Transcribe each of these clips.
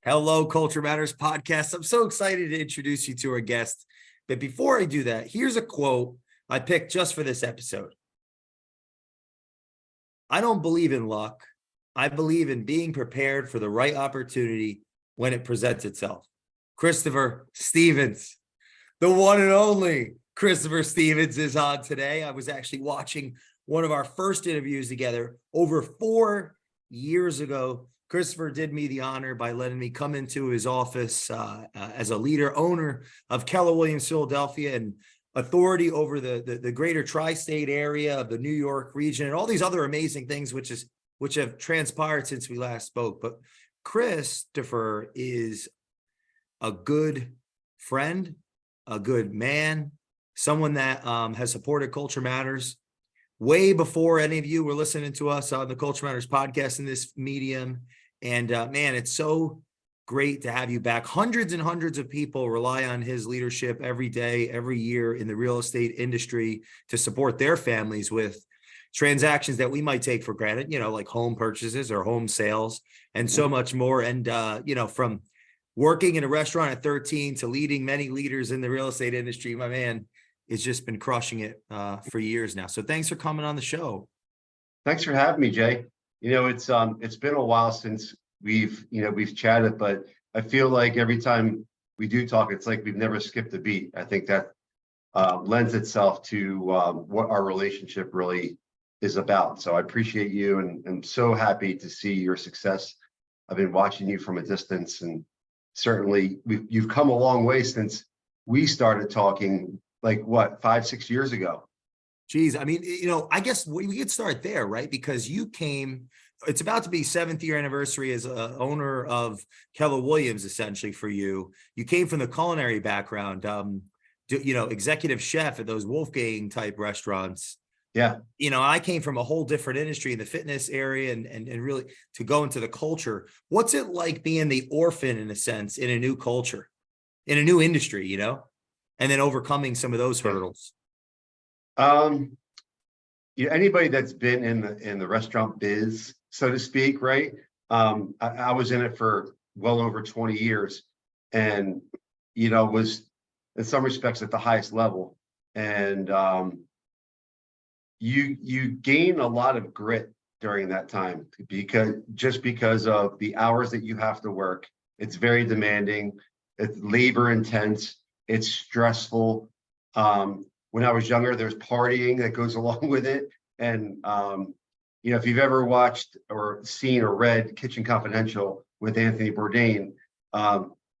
Hello, Culture Matters podcast. I'm so excited to introduce you to our guest. But before I do that, here's a quote I picked just for this episode. I don't believe in luck. I believe in being prepared for the right opportunity when it presents itself. Christopher Stevens, the one and only Christopher Stevens, is on today. I was actually watching one of our first interviews together over 4 years ago. Christopher did me the honor by letting me come into his office as a leader, owner of Keller Williams Philadelphia, and authority over the greater tri-state area of the New York region, and all these other amazing things which have transpired since we last spoke. But Christopher is a good friend, a good man, someone that has supported Culture Matters way before any of you were listening to us on the Culture Matters podcast in this medium. And man, it's so great to have you back. Hundreds and hundreds of people rely on his leadership every day, every year in the real estate industry to support their families with transactions that we might take for granted, like home purchases or home sales and so much more. And, from working in a restaurant at 13 to leading many leaders in the real estate industry, my man has just been crushing it for years now. So thanks for coming on the show. Thanks for having me, Jay. It's been a while since we've chatted, but I feel like every time we do talk, it's like we've never skipped a beat. I think that lends itself to what our relationship really is about. So I appreciate you, and I'm so happy to see your success. I've been watching you from a distance, and certainly you've come a long way since we started talking, like what, 5-6 years ago. Geez, I mean, I guess we could start there, right? Because you came, it's about to be 7th year anniversary as a owner of Keller Williams, essentially, for you. You came from the culinary background, executive chef at those Wolfgang type restaurants. Yeah. I came from a whole different industry in the fitness area and really to go into the culture. What's it like being the orphan, in a sense, in a new culture, in a new industry, and then overcoming some of those hurdles? Anybody that's been in the restaurant biz, so to speak, right? I was in it for well over 20 years, and was in some respects at the highest level. And you gain a lot of grit during that time because of the hours that you have to work. It's very demanding, it's labor intense, it's stressful. When I was younger, there's partying that goes along with it. And, if you've ever watched or seen or read Kitchen Confidential with Anthony Bourdain,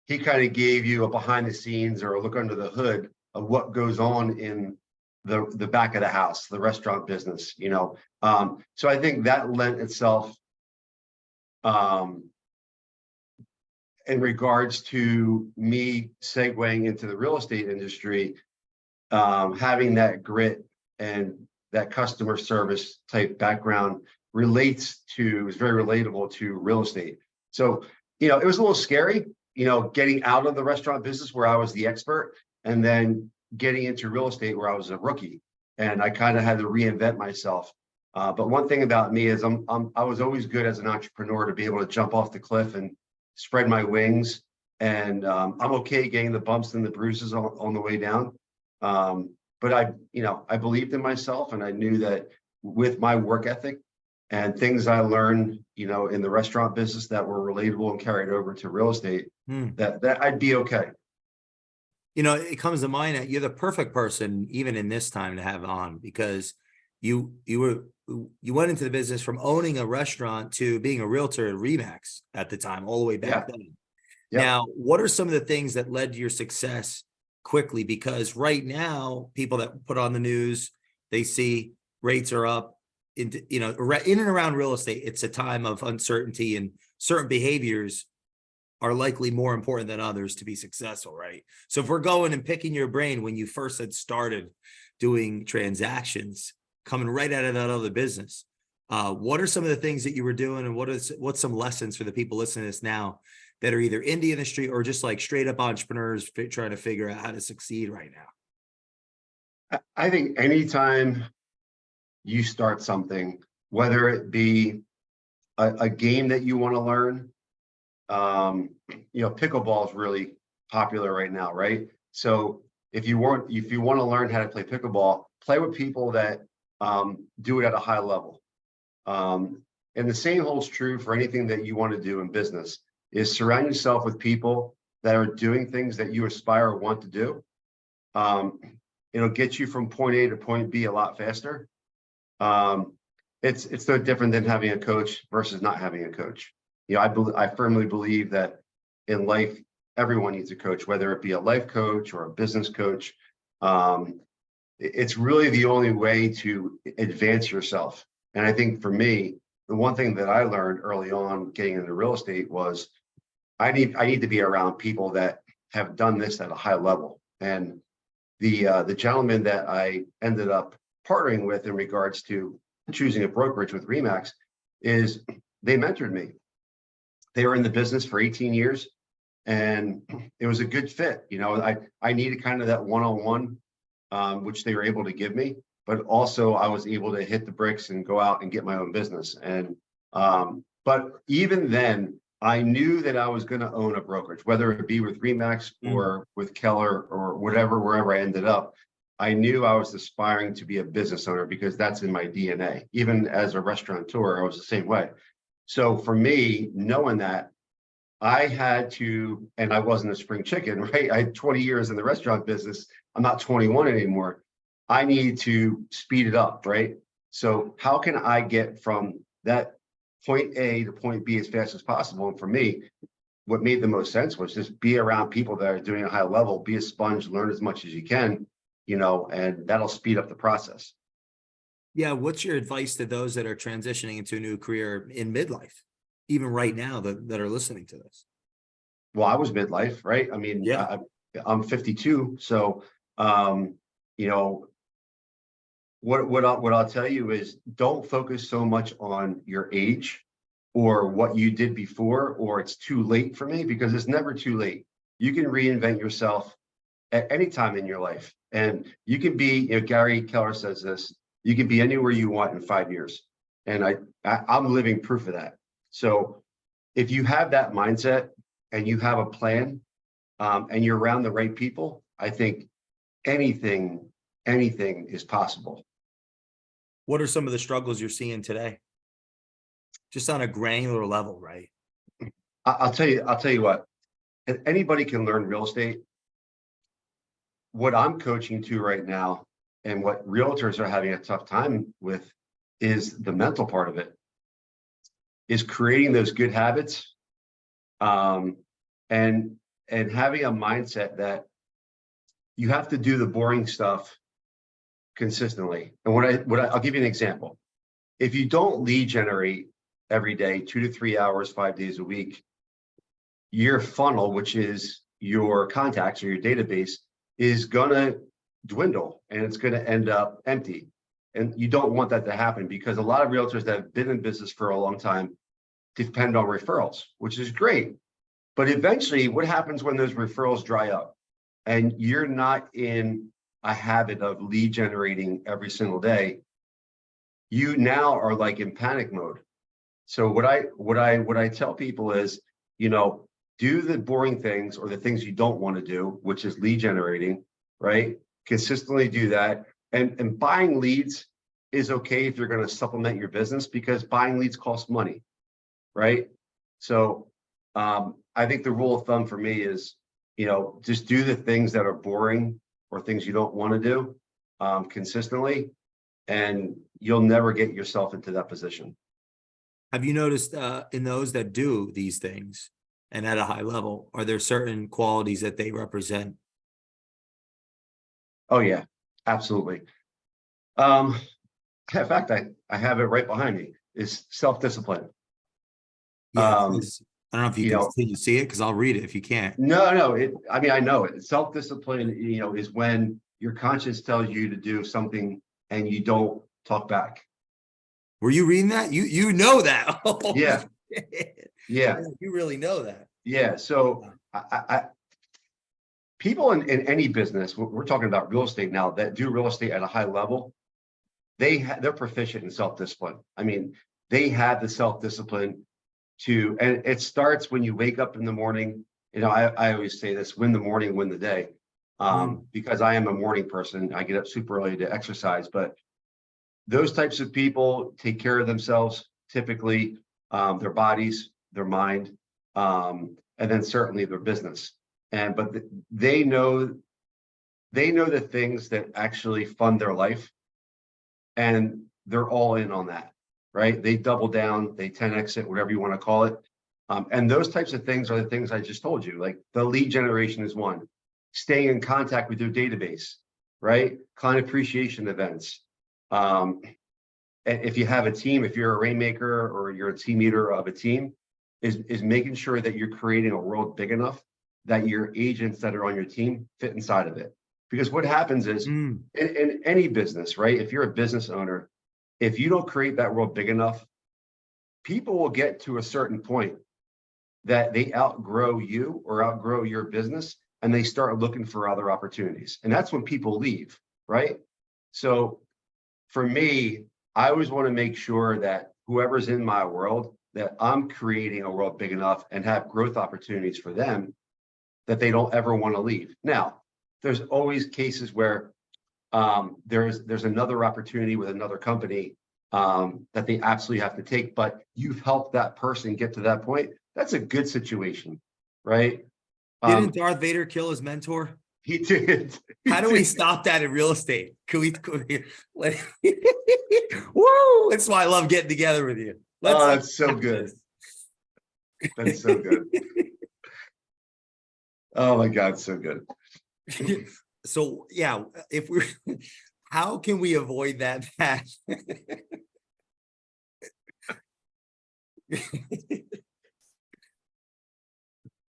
he kind of gave you a behind the scenes or a look under the hood of what goes on in the back of the house, the restaurant business, So I think that lent itself in regards to me segueing into the real estate industry. Having that grit and that customer service type background is very relatable to real estate. So, it was a little scary, getting out of the restaurant business where I was the expert and then getting into real estate where I was a rookie, and I kind of had to reinvent myself. But one thing about me is I was always good as an entrepreneur to be able to jump off the cliff and spread my wings. And I'm okay getting the bumps and the bruises on the way down. But I believed in myself, and I knew that with my work ethic and things I learned, in the restaurant business that were relatable and carried over to real estate, that I'd be okay. It comes to mind that you're the perfect person, even in this time, to have on, because you went into the business from owning a restaurant to being a realtor at Remax at the time, all the way back then. Yeah. Now, what are some of the things that led to your success quickly? Because right now, people that put on the news, they see rates are up. In and around real estate, it's a time of uncertainty, and certain behaviors are likely more important than others to be successful, right? So if we're going and picking your brain when you first had started doing transactions, coming right out of that other business, what are some of the things that you were doing, and what's some lessons for the people listening to this now that are either in the industry or just like straight up entrepreneurs trying to figure out how to succeed right now? I think anytime you start something, whether it be a game that you want to learn, pickleball is really popular right now, right? So if you want to learn how to play pickleball, play with people that do it at a high level. And the same holds true for anything that you want to do in business, is surround yourself with people that are doing things that you aspire or want to do. It'll get you from point A to point B a lot faster. It's no different than having a coach versus not having a coach. I firmly believe that in life, everyone needs a coach, whether it be a life coach or a business coach. It's really the only way to advance yourself. And I think for me, the one thing that I learned early on getting into real estate was I need to be around people that have done this at a high level. And the gentleman that I ended up partnering with in regards to choosing a brokerage with Remax is they mentored me. They were in the business for 18 years and it was a good fit. I needed kind of that one-on-one, which they were able to give me, but also I was able to hit the bricks and go out and get my own business. And but even then, I knew that I was going to own a brokerage, whether it be with Remax or with Keller or whatever, wherever I ended up. I knew I was aspiring to be a business owner because that's in my DNA. Even as a restaurateur, I was the same way. So for me, knowing that, I had to, and I wasn't a spring chicken, right? I had 20 years in the restaurant business. I'm not 21 anymore. I need to speed it up, right? So how can I get from that point A to point B as fast as possible? And for me, what made the most sense was just be around people that are doing a high level, be a sponge, learn as much as you can, and that'll speed up the process. Yeah. What's your advice to those that are transitioning into a new career in midlife, even right now that are listening to this? Well, I was midlife, right? I mean, Yeah. I'm 52. So, what I'll tell you is don't focus so much on your age or what you did before, or it's too late for me, because it's never too late. You can reinvent yourself at any time in your life. And you can be, Gary Keller says this, you can be anywhere you want in 5 years. And I'm living proof of that. So if you have that mindset and you have a plan, and you're around the right people, I think anything is possible. What are some of the struggles you're seeing today? Just on a granular level, right? I'll tell you what, anybody can learn real estate. What I'm coaching to right now and what realtors are having a tough time with is the mental part of it, is creating those good habits, and having a mindset that you have to do the boring stuff consistently. And I'll give you an example. If you don't lead generate every day, 2 to 3 hours, 5 days a week, your funnel, which is your contacts or your database, is gonna dwindle and it's gonna end up empty. And you don't want that to happen, because a lot of realtors that have been in business for a long time depend on referrals, which is great. But eventually, what happens when those referrals dry up and you're not in a habit of lead generating every single day? You now are like in panic mode. So what I tell people is, do the boring things or the things you don't want to do, which is lead generating, right? Consistently do that. And buying leads is okay if you're going to supplement your business, because buying leads costs money, right? So I think the rule of thumb for me is, just do the things that are boring or things you don't want to do consistently, and you'll never get yourself into that position. Have you noticed in those that do these things and at a high level, are there certain qualities that they represent? Oh yeah, absolutely. In fact, I have it right behind me, is self-discipline. Yeah, I don't know if can you see it, because I'll read it if you can't. No, I know it. Self-discipline, is when your conscience tells you to do something and you don't talk back. Were you reading that? You know that. Yeah. Yeah. You really know that. Yeah. So people in any business, we're talking about real estate now, that do real estate at a high level, they're proficient in self-discipline. I mean, they have the self-discipline and it starts when you wake up in the morning. You know, I always say this: win the morning, win the day. Because I am a morning person. I get up super early to exercise, but those types of people take care of themselves, typically, their bodies, their mind, and then certainly their business. But they know the things that actually fund their life, and they're all in on that, right? They double down, they 10X it, whatever you want to call it. And those types of things are the things I just told you. Like the lead generation is one. Staying in contact with your database, right? Client appreciation events. And if you have a team, if you're a rainmaker or you're a team leader of a team, is making sure that you're creating a world big enough that your agents that are on your team fit inside of it. Because what happens is in any business, right? If you're a business owner, if you don't create that world big enough, people will get to a certain point that they outgrow you or outgrow your business, and they start looking for other opportunities. And that's when people leave, right? So for me, I always want to make sure that whoever's in my world, that I'm creating a world big enough and have growth opportunities for them that they don't ever want to leave. Now, there's always cases where there's another opportunity with another company that they absolutely have to take, but you've helped that person get to that point. That's a good situation, right? Didn't Darth Vader kill his mentor? He did. How do we stop that in real estate? Can we woo! That's why I love getting together with you. That's so good. That's so good. Oh my God, so good. So yeah, if we're how can we avoid that path?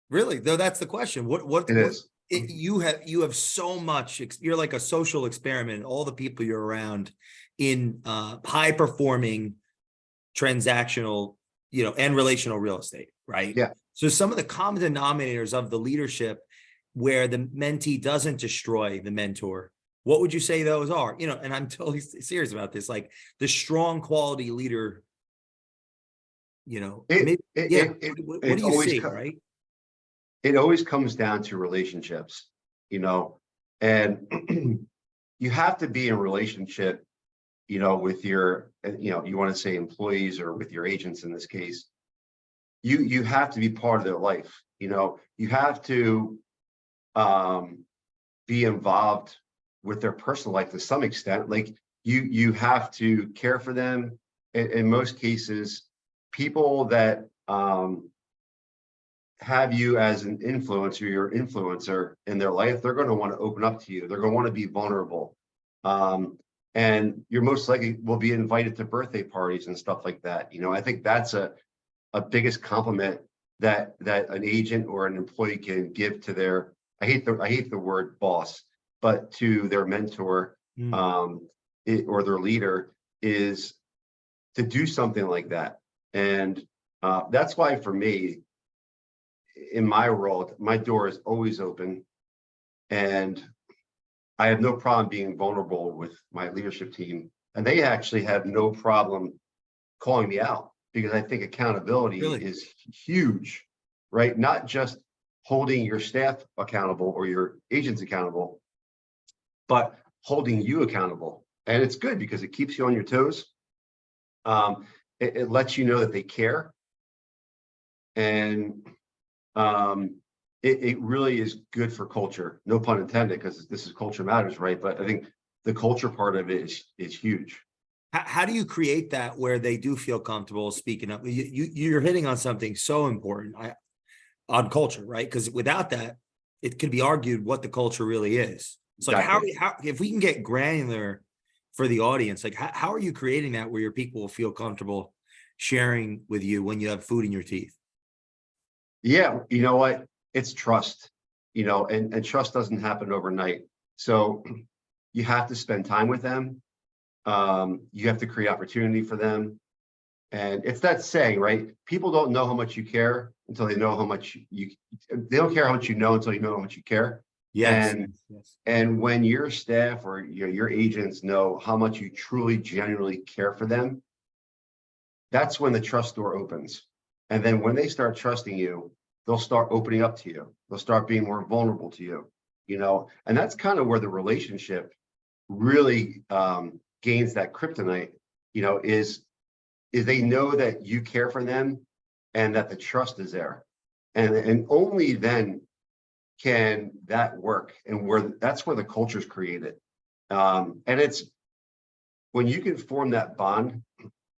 Really, though, that's the question. What It is. You have so much. You're like a social experiment. All the people you're around in high performing transactional, and relational real estate, right? Yeah. So some of the common denominators of the leadership where the mentee doesn't destroy the mentor, what would you say those are? And I'm totally serious about this, like the strong quality leader, what do you see, right? It always comes down to relationships, and you have to be in relationship, with your, you want to say employees or with your agents in this case. You have to be part of their life. You have to be involved with their personal life to some extent. Like you have to care for them. In most cases, people that have you as an influencer, your influencer in their life, they're going to want to open up to you. They're going to want to be vulnerable. And you're most likely will be invited to birthday parties and stuff like that. I think that's a biggest compliment that an agent or an employee can give to their, I hate the word boss, but to their mentor or their leader, is to do something like that. And that's why for me, in my world, my door is always open, and I have no problem being vulnerable with my leadership team, and they actually have no problem calling me out, because I think accountability is huge, right? Not just holding your staff accountable or your agents accountable, but holding you accountable. And it's good because it keeps you on your toes. It lets you know that they care. And it really is good for culture. No pun intended, because this is Culture Matters, right? But I think the culture part of it is huge. How do you create that where they do feel comfortable speaking up? You're hitting on something so important on culture, right? Because without that, it could be argued what the culture really is. It's like, Exactly. how if we can get granular for the audience, like how are you creating that where your people will feel comfortable sharing with you when you have food in your teeth? Yeah, you know what? It's trust, and trust doesn't happen overnight. So you have to spend time with them. You have to create opportunity for them. And it's that saying, right? People don't know how much you care until they know how much they don't care how much you know until you know how much you care. Yes. And when your staff or your agents know how much you truly, genuinely care for them, that's when the trust door opens. And then when they start trusting you, they'll start opening up to you. They'll start being more vulnerable to you, and that's kind of where the relationship really gains that kryptonite, is they know that you care for them and that the trust is there. And only then can that work, and that's where the culture is created. And it's when you can form that bond,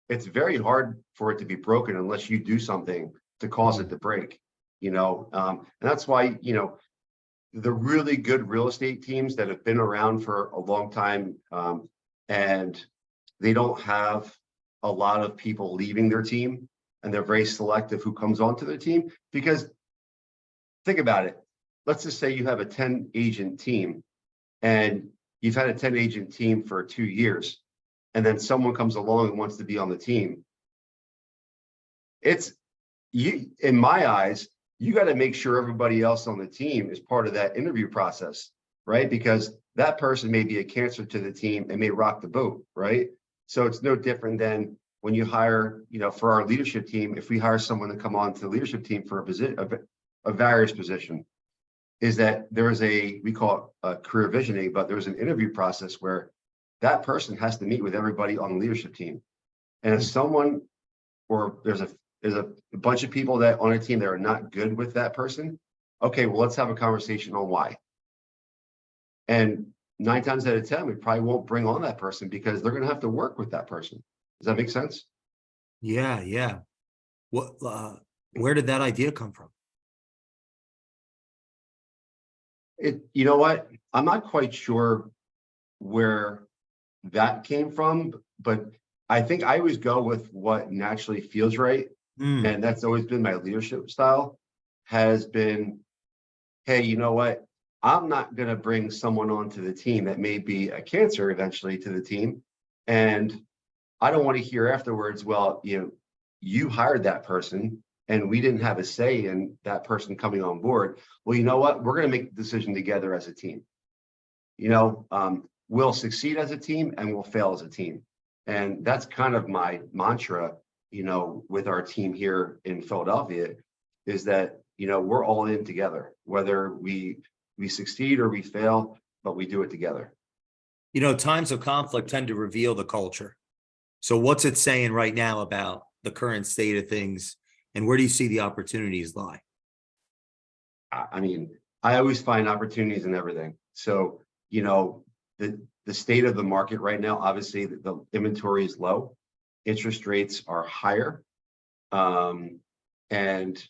it's very hard for it to be broken unless you do something to cause it to break, and that's why, the really good real estate teams that have been around for a long time, and they don't have a lot of people leaving their team, and they're very selective who comes onto their team. Because think about it. Let's just say you have a 10 agent team and you've had a 10 agent team for 2 years, and then someone comes along and wants to be on the team. It's you, in my eyes, you got to make sure everybody else on the team is part of that interview process, right? Because that person may be a cancer to the team and may rock the boat, right? So it's no different than when you hire, for our leadership team, if we hire someone to come on to the leadership team for a various position, is that there is we call it a career visioning, but there's an interview process where that person has to meet with everybody on the leadership team. And if someone, or there's a bunch of people that on a team that are not good with that person, okay, well, let's have a conversation on why. And 9 times out of 10, we probably won't bring on that person because they're going to have to work with that person. Does that make sense? Yeah. What, where did that idea come from? You know what? I'm not quite sure where that came from, but I think I always go with what naturally feels right. And that's always been my leadership style, has been, hey, you know what? I'm not going to bring someone onto the team that may be a cancer eventually to the team. And I don't want to hear afterwards, well, you hired that person and we didn't have a say in that person coming on board. Well, you know what? We're going to make the decision together as a team. We'll succeed as a team and we'll fail as a team. And that's kind of my mantra, with our team here in Philadelphia, is that, we're all in together, whether we succeed or we fail, but we do it together. Times of conflict tend to reveal the culture. So what's it saying right now about the current state of things, and where do you see the opportunities lie? I mean, I always find opportunities in everything. So, the state of the market right now, obviously the inventory is low, interest rates are higher, and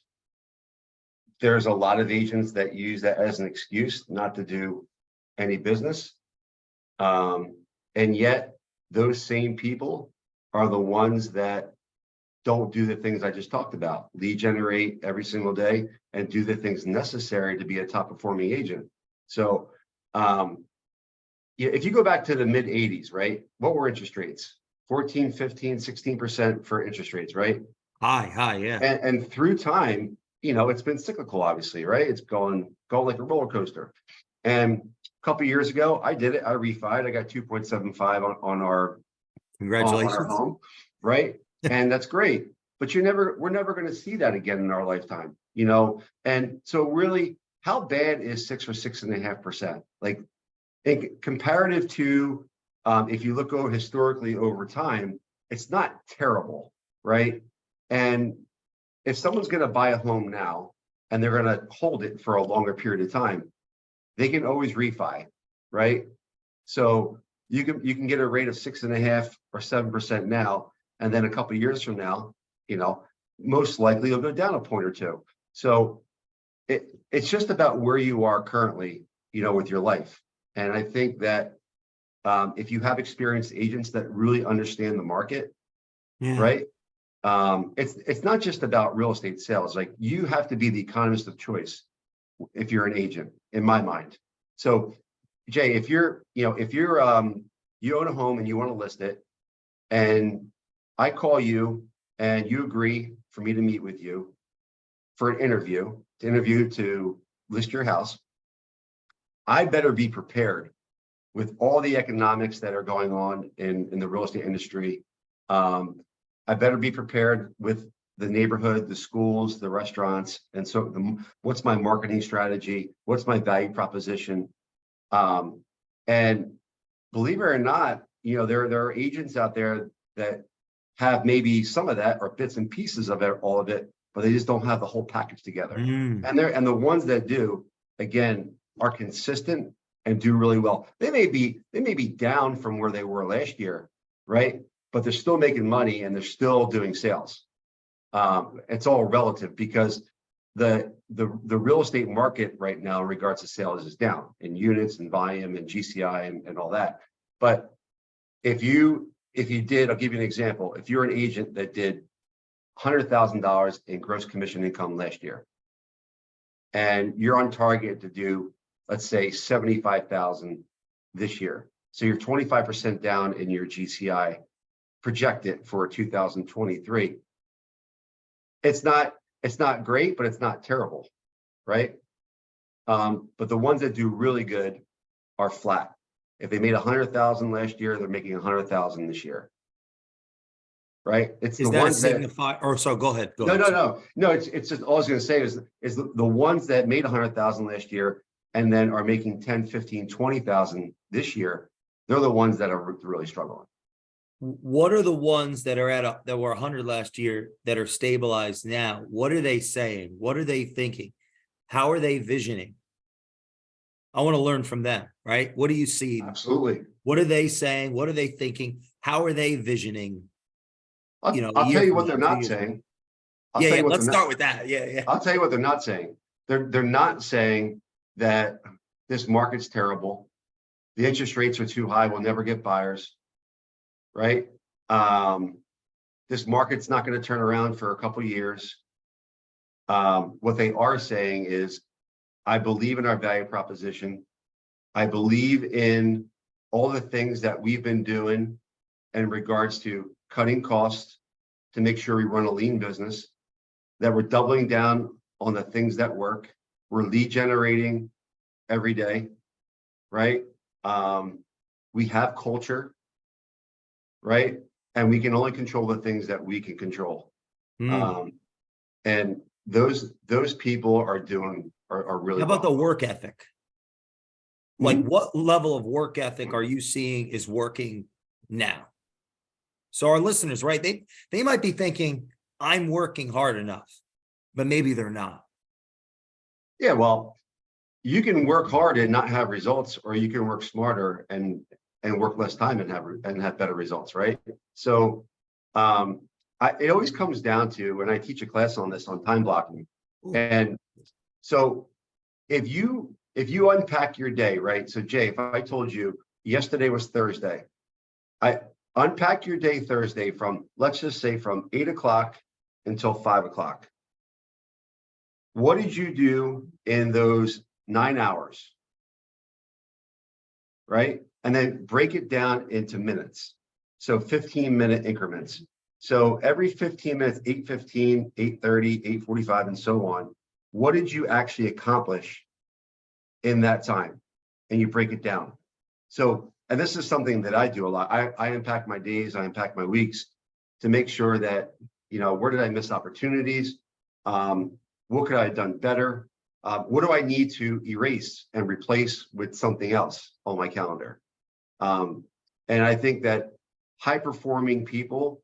there's a lot of agents that use that as an excuse not to do any business. And yet those same people are the ones that don't do the things I just talked about, lead generate every single day and do the things necessary to be a top performing agent. So, if you go back to the mid 80s, right? What were interest rates? 14, 15, 16% for interest rates, right? High, yeah. And through time, it's been cyclical, obviously, right? It's going like a roller coaster. And a couple of years ago, I did it. I refied. I got 2.75 on our home, right? And that's great. But we're never going to see that again in our lifetime, And so really, how bad is 6 or 6.5%? Like, comparative to, if you look over historically over time, it's not terrible, right? And if someone's going to buy a home now and they're going to hold it for a longer period of time, they can always refi, right? So you can get a rate of 6.5 or 7% now, and then a couple of years from now, most likely you'll go down a point or two. So it's just about where you are currently, with your life. And I think that if you have experienced agents that really understand the market, right? It's not just about real estate sales. Like, you have to be the economist of choice if you're an agent, in my mind. So, Jay, if you own a home and you want to list it, and I call you and you agree for me to meet with you for an interview to list your house, I better be prepared with all the economics that are going on in the real estate industry. I better be prepared with the neighborhood, the schools, the restaurants. And so what's my marketing strategy? What's my value proposition? And believe it or not, there are agents out there that have maybe some of that or bits and pieces of it, all of it, but they just don't have the whole package together. And the ones that do, again, are consistent and do really well. They may be down from where they were last year, right? But they're still making money and they're still doing sales. It's all relative because the real estate market right now in regards to sales is down in units and volume and GCI and all that. But if you did, I'll give you an example. If you're an agent that did $100,000 in gross commission income last year, and you're on target to do, let's say, 75,000 this year, so you're 25% down in your GCI projected for 2023. It's not great, but it's not terrible, right? But the ones that do really good are flat. If they made 100,000 last year, they're making 100,000 this year, right? It's Is the that a ones that signify? Or so go ahead. no. It's just all I was going to say is the ones that made 100,000 last year and then are making 10, 15, 20,000 this year. They're the ones that are really struggling. What are the ones that are that were 100 last year that are stabilized now? What are they saying? What are they thinking? How are they visioning? I want to learn from them, right? What do you see? Absolutely. What are they saying? What are they thinking? How are they visioning? I'll tell you what they're not saying. Let's start with that. Yeah. I'll tell you what they're not saying. They're not saying that this market's terrible. The interest rates are too high. We'll never get buyers, right? This market's not going to turn around for a couple of years. What they are saying is, I believe in our value proposition. I believe in all the things that we've been doing in regards to cutting costs to make sure we run a lean business, that we're doubling down on the things that work. We're lead generating every day, right? We have culture, right? And we can only control the things that we can control. And those people are really. How about the work ethic? Like, Mm-hmm. what level of work ethic are you seeing is working now? So our listeners, right? They might be thinking, I'm working hard enough, but maybe they're not. Yeah, well, you can work hard and not have results, or you can work smarter and work less time and have better results, right? So it always comes down to, when I teach a class on this, on time blocking. And so if you unpack your day, right? So Jay, if I told you yesterday was Thursday, I unpack your day Thursday from, let's just say, from 8 o'clock until 5 o'clock. What did you do in those 9 hours? Right? And then break it down into minutes. So 15-minute increments. So every 15 minutes, 8:15, 8:30, 8:45, and so on. What did you actually accomplish in that time? And you break it down. So, and this is something that I do a lot. I unpack my days, I unpack my weeks to make sure that, where did I miss opportunities? What could I have done better? What do I need to erase and replace with something else on my calendar? And I think that high-performing people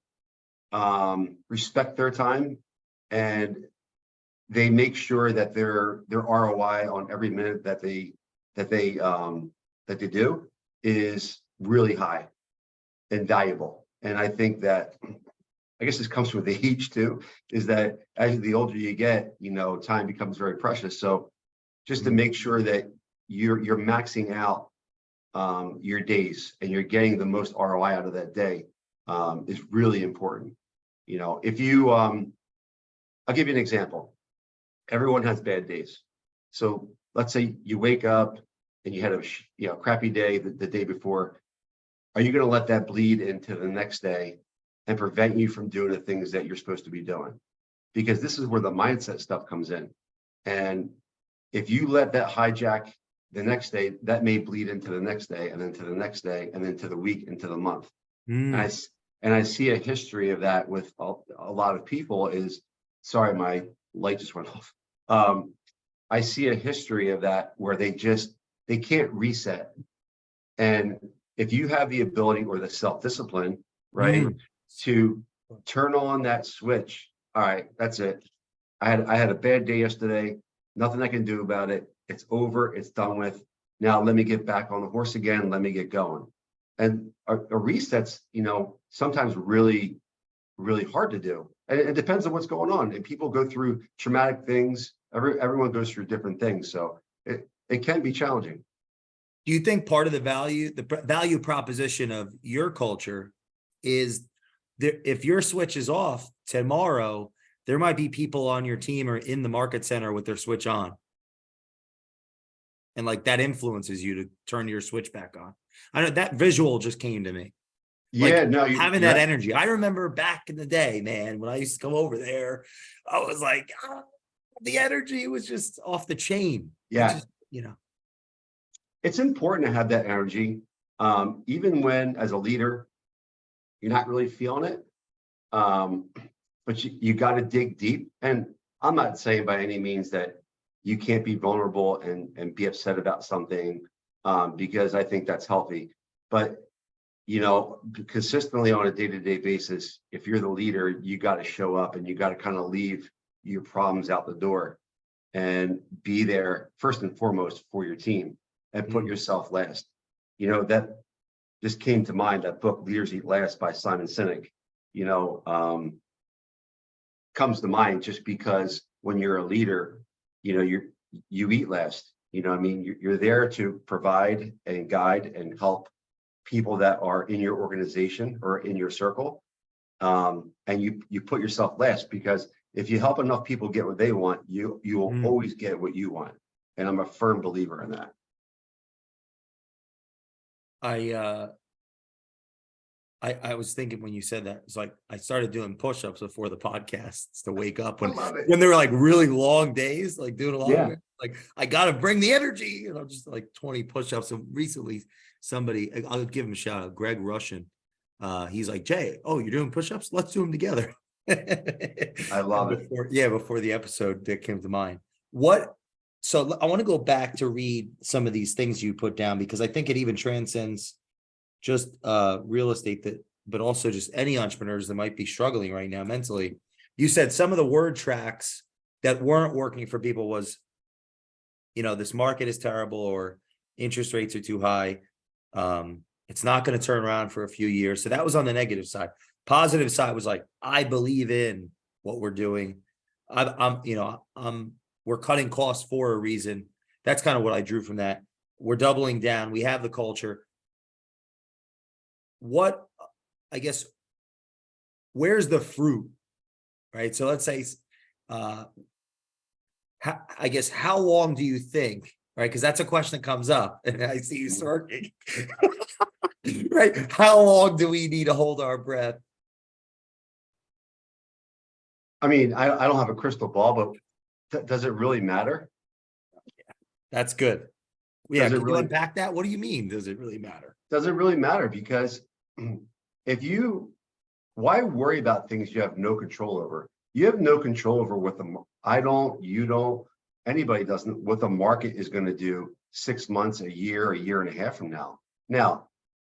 respect their time, and they make sure that their ROI on every minute that they do is really high and valuable. And I think that, I guess this comes with age too, is that as the older you get, time becomes very precious. So just to make sure that you're maxing out your days and you're getting the most ROI out of that day is really important. If you, I'll give you an example. Everyone has bad days. So let's say you wake up and you had a crappy day the day before. Are you going to let that bleed into the next day and prevent you from doing the things that you're supposed to be doing? Because this is where the mindset stuff comes in. And if you let that hijack the next day, that may bleed into the next day, and then to the next day, and then to the week, and to the month. And And I see a history of that with a lot of people is, sorry, my light just went off. I see a history of that where they can't reset. And if you have the ability or the self-discipline, right, to turn on that switch, all right, that's it. I had a bad day yesterday, nothing I can do about it. It's over, it's done with. Now let me get back on the horse again, let me get going. And a reset's, sometimes really, really hard to do. And it depends on what's going on. And people go through traumatic things. Everyone goes through different things. So it can be challenging. Do you think part of the value proposition of your culture is that if your switch is off tomorrow, there might be people on your team or in the market center with their switch on? And like that influences you to turn your switch back on. I know that visual just came to me. Yeah, like no, having that energy. I remember back in the day, man, when I used to come over there, I was like, the energy was just off the chain. Yeah. Just, It's important to have that energy. Even when as a leader, you're not really feeling it. But you got to dig deep. And I'm not saying by any means that you can't be vulnerable and be upset about something, because I think that's healthy. But, consistently on a day-to-day basis, if you're the leader, you got to show up and you got to kind of leave your problems out the door and be there first and foremost for your team and put yourself last. That just came to mind, that book, Leaders Eat Last by Simon Sinek, comes to mind just because when you're a leader, you eat last. You're there to provide and guide and help people that are in your organization or in your circle. And you put yourself last, because if you help enough people get what they want, you will always get what you want. And I'm a firm believer in that. I was thinking when you said that, it's like I started doing push-ups before the podcasts to wake up I love it. when they were like really long days, like doing a lot of Yeah. it. Like I gotta bring the energy, and I'm just like 20 push-ups. And recently somebody, I'll give him a shout out, Greg Russian. He's like, Jay, oh, you're doing push-ups? Let's do them together. I love it. Before the episode that came to mind. So I want to go back to read some of these things you put down, because I think it even transcends just real estate, but also just any entrepreneurs that might be struggling right now mentally. You said some of the word tracks that weren't working for people was, this market is terrible, or interest rates are too high. It's not going to turn around for a few years. So that was on the negative side. Positive side was like, I believe in what we're doing. We're cutting costs for a reason. That's kind of what I drew from that. We're doubling down. We have the culture. Where's the fruit, right? So let's say, how long do you think, right? Because that's a question that comes up, and I see you smirking, right? How long do we need to hold our breath? I don't have a crystal ball, but does it really matter? That's good. Yeah, can you really unpack that? What do you mean? Does it really matter? Does it really matter? Because why worry about things you have no control over? You have no control over what you don't, anybody doesn't, what the market is going to do 6 months, a year and a half from now. Now,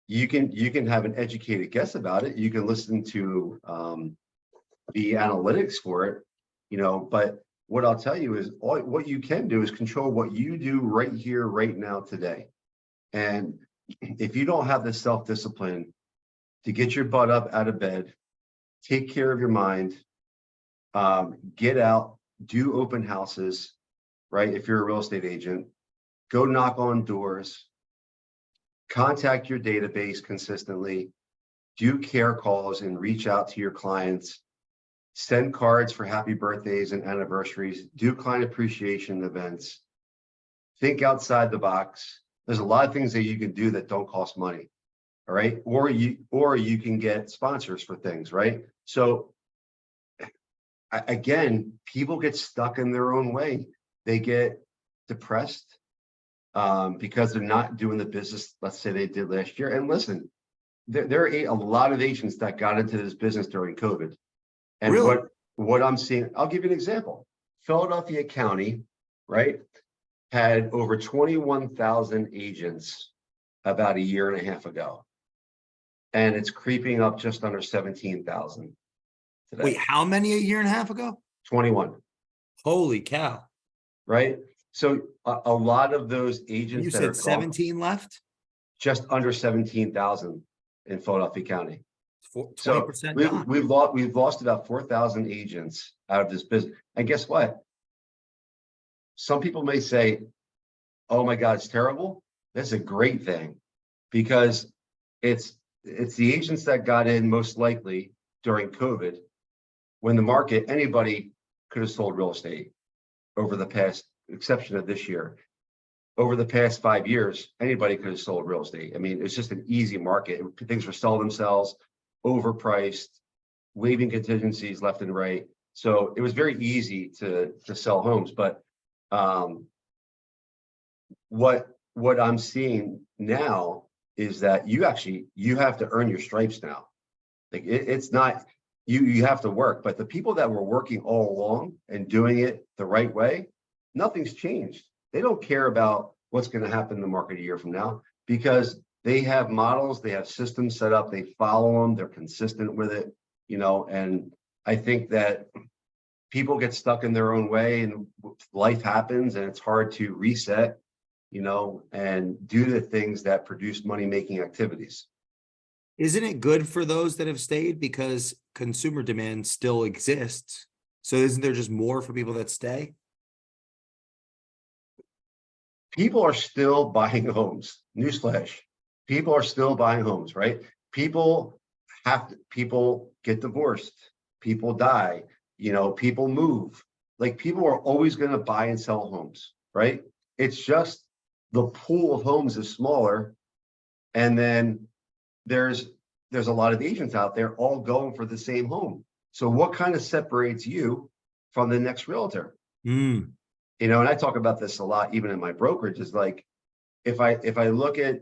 you can have an educated guess about it. You can listen to the analytics for it, but what I'll tell you is what you can do is control what you do right here, right now, today. And if you don't have the self-discipline to get your butt up out of bed, take care of your mind, get out, do open houses, right? If you're a real estate agent, go knock on doors, contact your database consistently, do care calls and reach out to your clients, send cards for happy birthdays and anniversaries, do client appreciation events, think outside the box. There's a lot of things that you can do that don't cost money. All right. Or you can get sponsors for things, right? So again, people get stuck in their own way. They get depressed because they're not doing the business, let's say they did last year. And listen, there are a lot of agents that got into this business during COVID. And Really? what I'm seeing, I'll give you an example. Philadelphia County, right, had over 21,000 agents about a year and a half ago. And it's creeping up just under 17,000 today. Wait, how many a year and a half ago? 21, Holy cow. right? So a lot of those agents You that are said 17 left? just under 17,000 in Philadelphia County. 20% So gone. we've lost about 4,000 agents out of this business. And guess what? Some people may say, oh my God, it's terrible. That's a great thing, because it's the agents that got in most likely during COVID, when the market, anybody could have sold real estate over the past, exception of this year. Over the past 5 years, anybody could have sold real estate. I mean, it's just an easy market. Things were selling themselves, overpriced, waiving contingencies left and right. So it was very easy to sell homes. But what I'm seeing now is that you have to earn your stripes now. Like it's not, you have to work, but the people that were working all along and doing it the right way, nothing's changed. They don't care about what's going to happen in the market a year from now, because they have models, they have systems set up, they follow them, they're consistent with it, and I think that people get stuck in their own way and life happens and it's hard to reset, and do the things that produce money-making activities. Isn't it good for those that have stayed, because consumer demand still exists? So isn't there just more for people that stay? People are still buying homes. Newsflash. People are still buying homes, right? People get divorced, people die, people move. Like, people are always going to buy and sell homes, right? It's just the pool of homes is smaller. And then there's a lot of agents out there all going for the same home. So what kind of separates you from the next realtor? And I talk about this a lot, even in my brokerage, is like, if I look at,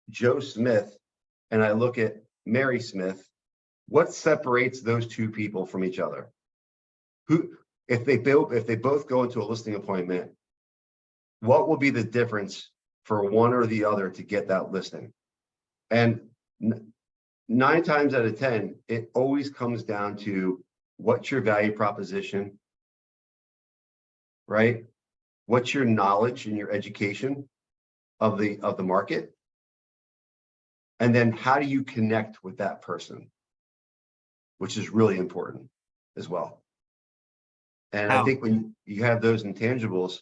Joe Smith and I look at Mary Smith, what separates those two people from each other? If they both go into a listing appointment, what will be the difference for one or the other to get that listing? And 9 times out of 10, it always comes down to, what's your value proposition, right? What's your knowledge and your education of the market? And then how do you connect with that person, which is really important as well. And I think when you have those intangibles,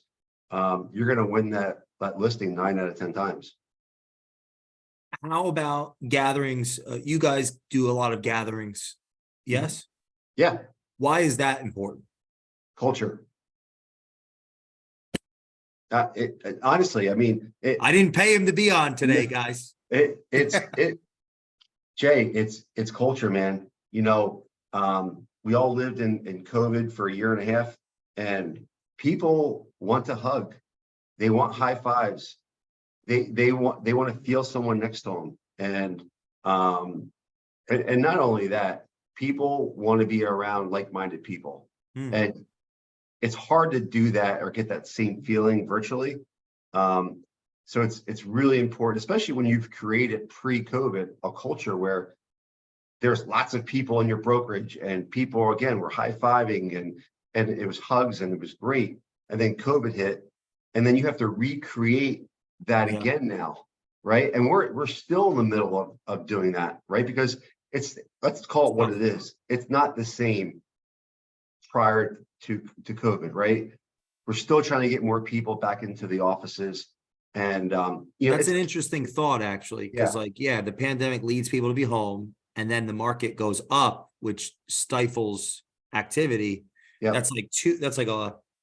you're going to win that listing 9 out of 10 times. How about gatherings? You guys do a lot of gatherings. Yes? Yeah. Why is that important? Culture. Honestly, I mean, I didn't pay him to be on today, guys. Jay, it's culture, man. We all lived in COVID for a year and a half, and people want to hug. They want high fives. They want to feel someone next to them. And not only that, people want to be around like-minded people. And it's hard to do that or get that same feeling virtually. So it's really important, especially when you've created pre-COVID a culture where there's lots of people in your brokerage, and people, again, were high-fiving and it was hugs and it was great. And then COVID hit, and then you have to recreate that again now, right? And we're still in the middle of doing that, right? Because let's call it what it is. It's not the same prior to COVID, right? We're still trying to get more people back into the offices. And that's an interesting thought, actually, because the pandemic leads people to be home, and then the market goes up, which stifles activity. That's like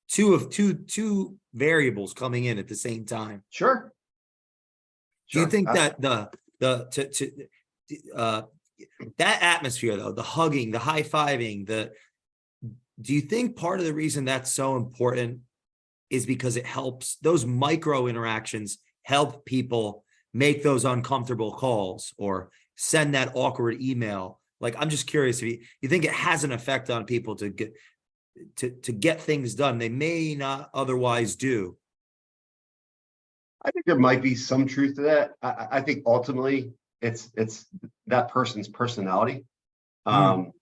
two variables coming in at the same time. Sure. Do you think that that atmosphere, though, the hugging, the high-fiving, do you think part of the reason that's so important is because it helps, those micro interactions help people make those uncomfortable calls or send that awkward email. Like, I'm just curious if you think it has an effect on people to get things done they may not otherwise do. I think there might be some truth to that. I think ultimately it's that person's personality. Mm.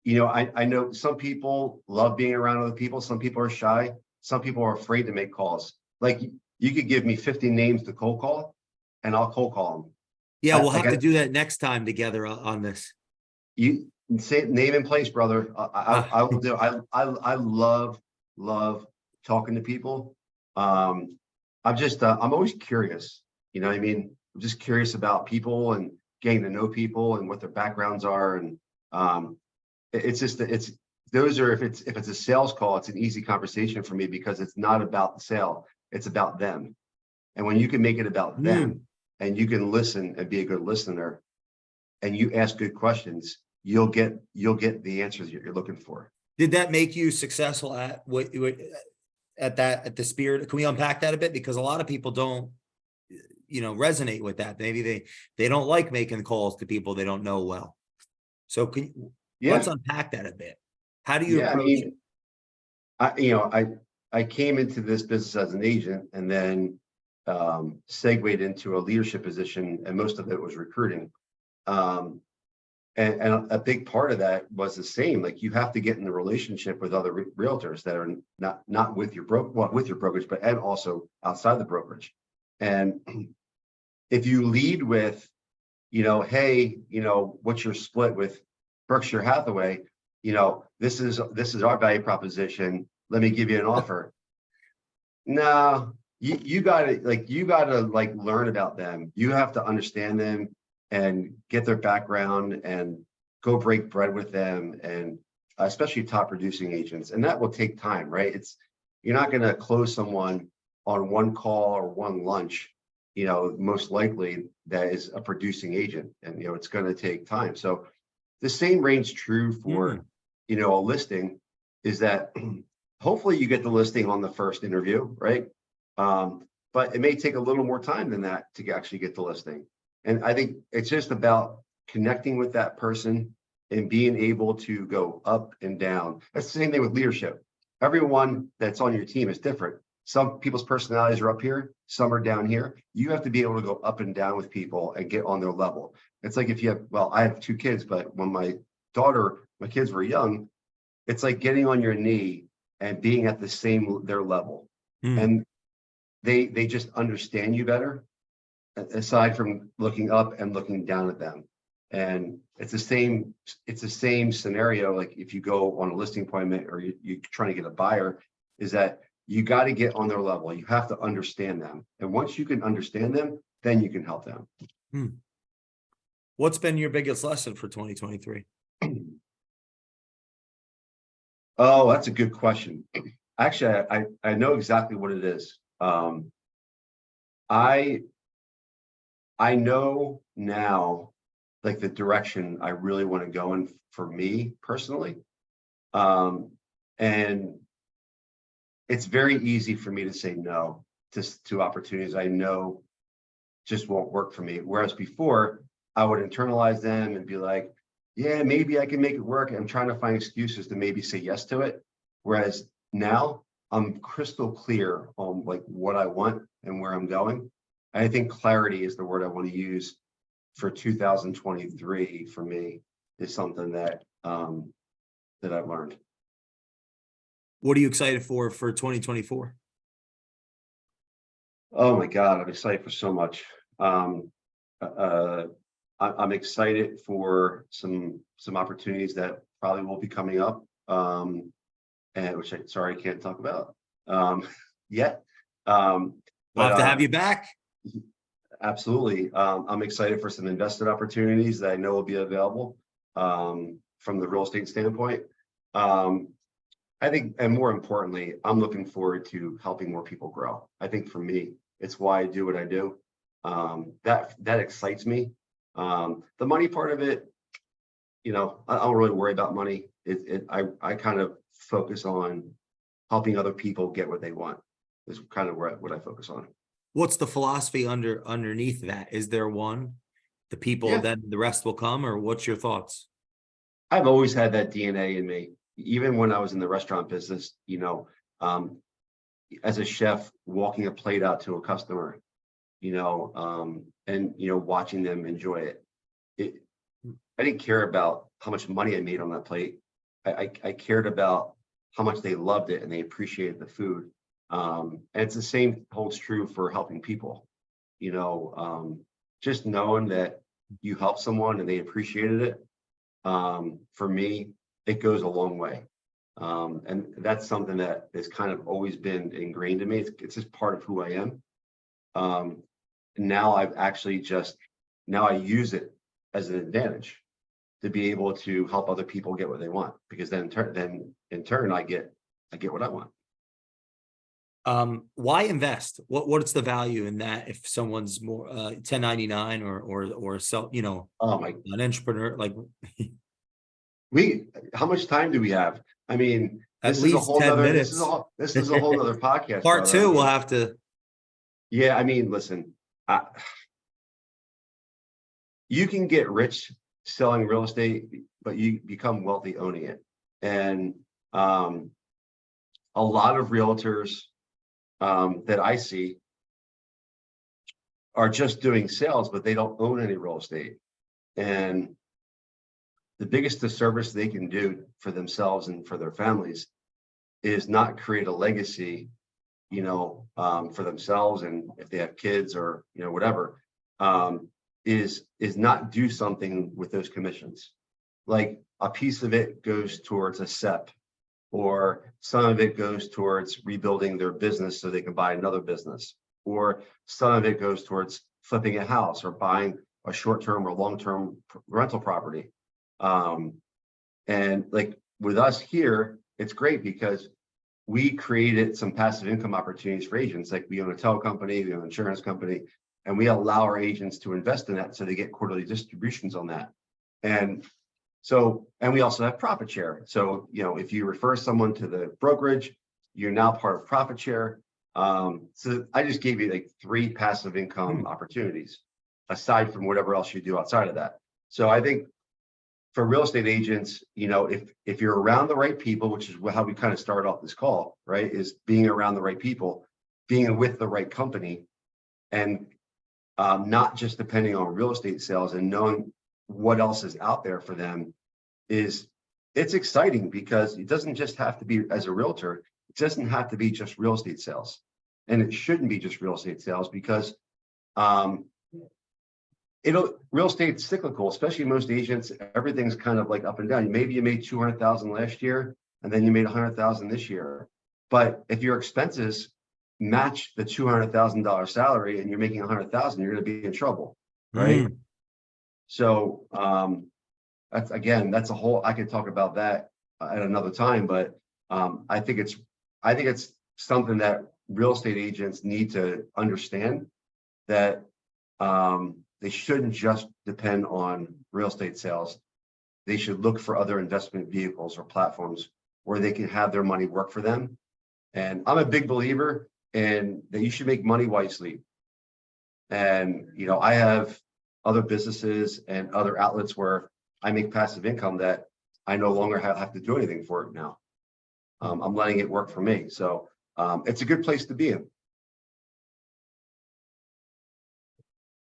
I know some people love being around other people. Some people are shy. Some people are afraid to make calls. Like, you could give me 50 names to cold call and I'll cold call them. Yeah, we'll have to do that next time together on this. You say name and place, brother. I will do. I love talking to people. I'm always curious. You know what I mean? I'm just curious about people and getting to know people and what their backgrounds are. And it's just those are, if it's a sales call, it's an easy conversation for me because it's not about the sale. It's about them. And when you can make it about them and you can listen and be a good listener and you ask good questions, you'll get the answers you're looking for. Did that make you successful at at the Spirit? Can we unpack that a bit? Because a lot of people don't, resonate with that. Maybe they don't like making calls to people they don't know well. So let's unpack that a bit. How do you approach it? I came into this business as an agent and then segued into a leadership position, and most of it was recruiting. And a big part of that was the same. Like, you have to get in the relationship with other realtors that are not with your with your brokerage, but and also outside the brokerage. And if you lead with, hey, what's your split with Berkshire Hathaway? This is our value proposition. Let me give you an offer. No, you gotta learn about them. You have to understand them and get their background and go break bread with them, and especially top producing agents. And that will take time, right? You're not going to close someone on one call or one lunch, most likely that is a producing agent, and, it's going to take time. So the same reigns true for, a listing, is that hopefully you get the listing on the first interview, right? But it may take a little more time than that to actually get the listing. And I think it's just about connecting with that person and being able to go up and down. That's the same thing with leadership. Everyone that's on your team is different. Some people's personalities are up here, some are down here. You have to be able to go up and down with people and get on their level. It's like if you have, I have 2 kids, but when my kids were young, it's like getting on your knee and being at their level. And they just understand you better, aside from looking up and looking down at them. And it's the same scenario. Like, if you go on a listing appointment or you're trying to get a buyer, is that you got to get on their level. You have to understand them. And once you can understand them, then you can help them. What's been your biggest lesson for 2023? Oh, that's a good question. Actually, I know exactly what it is. I know now, like, the direction I really want to go in for me personally. And it's very easy for me to say no to opportunities I know just won't work for me. Whereas before, I would internalize them and be like, yeah, maybe I can make it work. And I'm trying to find excuses to maybe say yes to it. Whereas now I'm crystal clear on like what I want and where I'm going. I think clarity is the word I want to use for 2023 for me, is something that I've learned. What are you excited for 2024? Oh my God, I'm excited for so much. I'm excited for some opportunities that probably will be coming up, and which I can't talk about yet. I'll have to have you back. Absolutely. I'm excited for some invested opportunities that I know will be available from the real estate standpoint. I think, and more importantly, I'm looking forward to helping more people grow. I think for me, it's why I do what I do. That excites me. The money part of it, I don't really worry about money. I kind of focus on helping other people get what they want. Is kind of what I focus on. What's the philosophy underneath that? Is there one? The people, Yeah. then the rest will come, or what's your thoughts? I've always had that DNA in me, even when I was in the restaurant business, as a chef, walking a plate out to a customer, and, watching them enjoy it. I didn't care about how much money I made on that plate. I cared about how much they loved it and they appreciated the food. And it's the same holds true for helping people, just knowing that you helped someone and they appreciated it. For me, it goes a long way. And that's something that has kind of always been ingrained in me. It's just part of who I am. Now I've actually now I use it as an advantage to be able to help other people get what they want, because then in turn I get what I want. Why invest? What's the value in that if someone's more 1099 or sell, Oh my, an entrepreneur, like how much time do we have? I mean, at this is a least whole 10 nother, minutes. this is a whole nother podcast. Part brother. two, we'll have to. Yeah, I mean, listen, you can get rich selling real estate, but you become wealthy owning it. And a lot of realtors that I see are just doing sales, but they don't own any real estate. And the biggest disservice they can do for themselves and for their families is not create a legacy, for themselves, and if they have kids or whatever, is not do something with those commissions. Like a piece of it goes towards a SEP, or some of it goes towards rebuilding their business so they can buy another business, or some of it goes towards flipping a house or buying a short-term or long-term rental property. And like with us here, it's great because we created some passive income opportunities for agents. Like we own a tow company, we own an insurance company, and we allow our agents to invest in that so they get quarterly distributions on that. And we also have profit share. So, if you refer someone to the brokerage, you're now part of profit share. So I just gave you like 3 passive income opportunities aside from whatever else you do outside of that. So I think for real estate agents, if you're around the right people, which is how we kind of started off this call, right, is being around the right people, being with the right company, and not just depending on real estate sales and knowing what else is out there for them, it's exciting because it doesn't just have to be, as a realtor, it doesn't have to be just real estate sales. And it shouldn't be just real estate sales because real estate's cyclical, especially most agents. Everything's kind of like up and down. Maybe you made 200,000 last year and then you made 100,000 this year. But if your expenses match the $200,000 salary and you're making 100,000, you're going to be in trouble, right? So that's a whole, I could talk about that at another time, but I think it's something that real estate agents need to understand, that they shouldn't just depend on real estate sales. They should look for other investment vehicles or platforms where they can have their money work for them. And I'm a big believer in that you should make money while you sleep. And, I have other businesses and other outlets where I make passive income that I no longer have to do anything for it now. I'm letting it work for me. So it's a good place to be in.